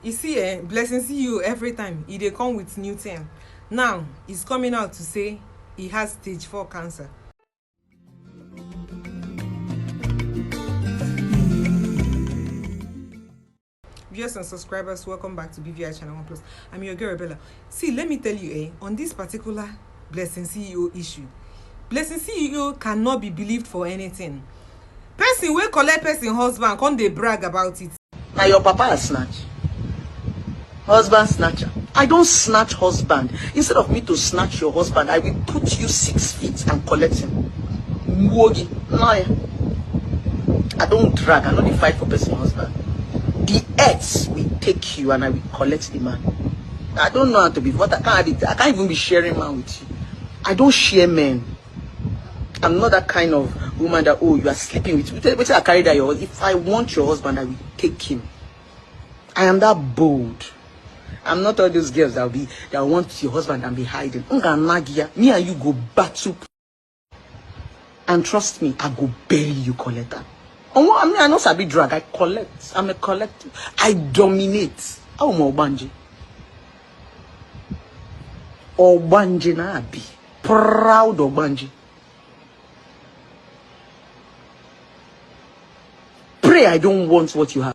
You see, Blessing see you every time. They come with new thing. Now, he's coming out to say he has stage 4 cancer. Viewers and subscribers, welcome back to BVI Channel 1 Plus. I'm your girl Rebella. See, let me tell you, on this particular Blessing CEO issue, Blessing CEO cannot be believed for anything. Person will collect person husband, come they brag about it. Now your papa is snatch. Husband snatcher. I don't snatch husband. Instead of me to snatch your husband, I will put you 6 feet and collect him. Mwogi. I don't drag. I don't fight for person husband. The earth will take you and I will collect the man. I don't know how to be. What I can't even be sharing man with you. I don't share men. I'm not that kind of woman that, oh, you are sleeping with me. Wait till I carry that your husband. If I want your husband, I will take him. I am that bold. I'm not all those girls that want your husband and be hiding. Me and you go battle. And trust me, I go bury you, collector. I mean, I'm not a big drag. I collect. I'm a collector. I dominate. I'm Obanji. Obanji na be. Proud Obanji. Pray I don't want what you have.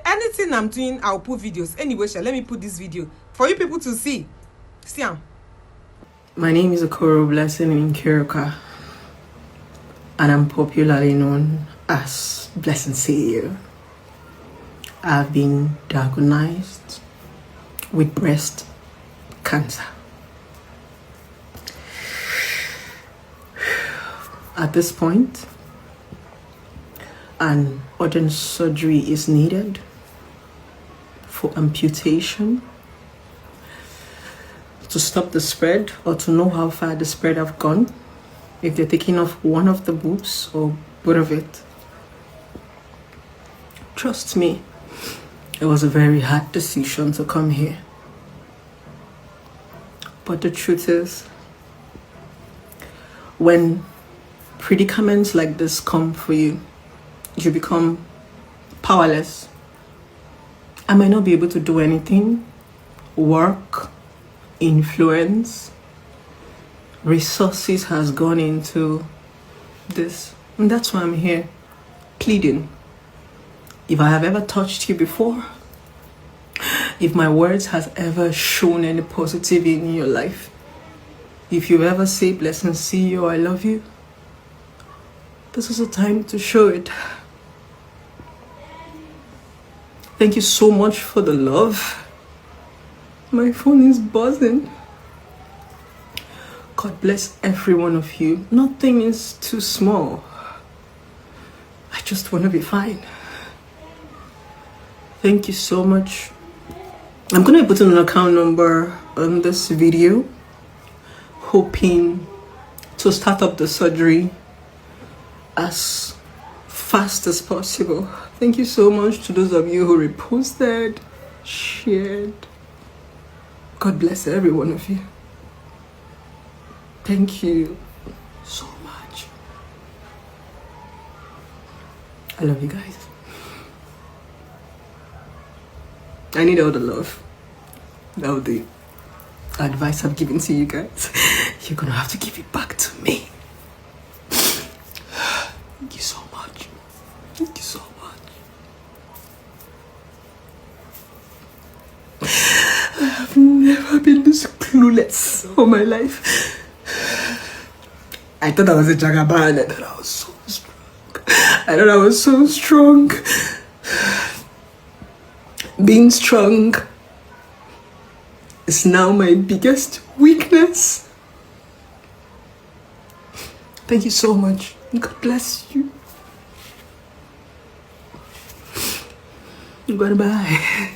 Anything I'm doing, I'll put videos. Anyway, let me put this video for you people to see. See him. My name is Okoro Blessing in Kiruka, and I'm popularly known as Blessing CEO. I've been diagnosed with breast cancer. At this point, an urgent surgery is needed for amputation to stop the spread or to know how far the spread have gone, if they're taking off one of the boobs or both of it. Trust me, it was a very hard decision to come here. But the truth is, when predicaments like this come for you, you become powerless. I might not be able to do anything. Work, influence, resources has gone into this. And that's why I'm here, pleading. If I have ever touched you before, if my words has ever shown any positive in your life, if you ever say, Blessing CEO, I love you, this is a time to show it. Thank you so much for the love. My phone is buzzing. God bless every one of you. Nothing is too small. I just want to be fine. Thank you so much. I'm going to put an account number on this video, hoping to start up the surgery as fast as possible. Thank you so much to those of you who reposted, shared. God bless every one of you. Thank you so much. I love you guys. I need all the love. All the advice I've given to you guys. You're gonna have to give it back to me. Thank you so much. Thank you so much. I have never been this clueless all my life. I thought I was a jagaban. I thought I was so strong. I thought I was so strong. Being strong is now my biggest weakness. Thank you so much. God bless you. Goodbye.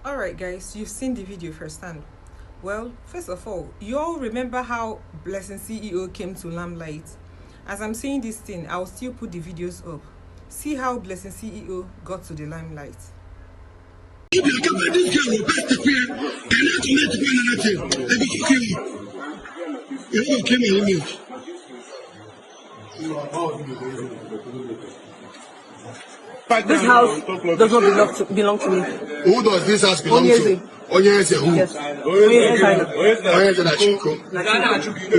Alright guys, you've seen the video firsthand. Well, first of all, you all remember how Blessing CEO came to limelight. As I'm saying this thing, I'll still put the videos up. See how Blessing CEO got to the limelight. If you come at this girl, best to fear, and not to let you find anything, they will kill you. You will kill my image. This house does not belong to me. Who does this house belong to? Onyeze who? Yes. Onyeze Nachiko.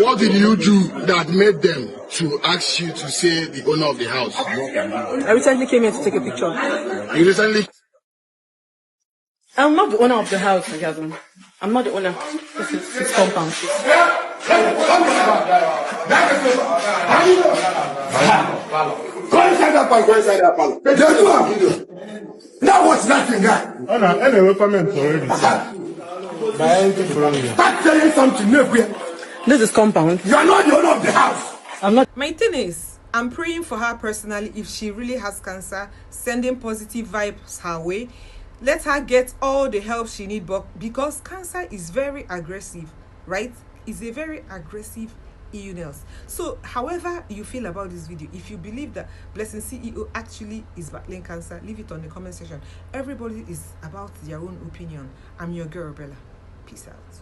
What did you do that made them to ask you to say the owner of the house? I recently came here to take a picture. You recently... I'm not the owner of the house, Gavin. I'm not the owner. This is his compound. Go inside that parlor. Now what's nothing, guy? Anyway, comment already. Start saying something new. This is compound. You are not the owner of the house. I'm not. My thing is, I'm praying for her personally. If she really has cancer, sending positive vibes her way. Let her get all the help she needs, because cancer is very aggressive, right? It's a very aggressive illness. So however you feel about this video, if you believe that Blessing CEO actually is battling cancer, leave it on the comment section. Everybody is about their own opinion. I'm your girl Bella. Peace out.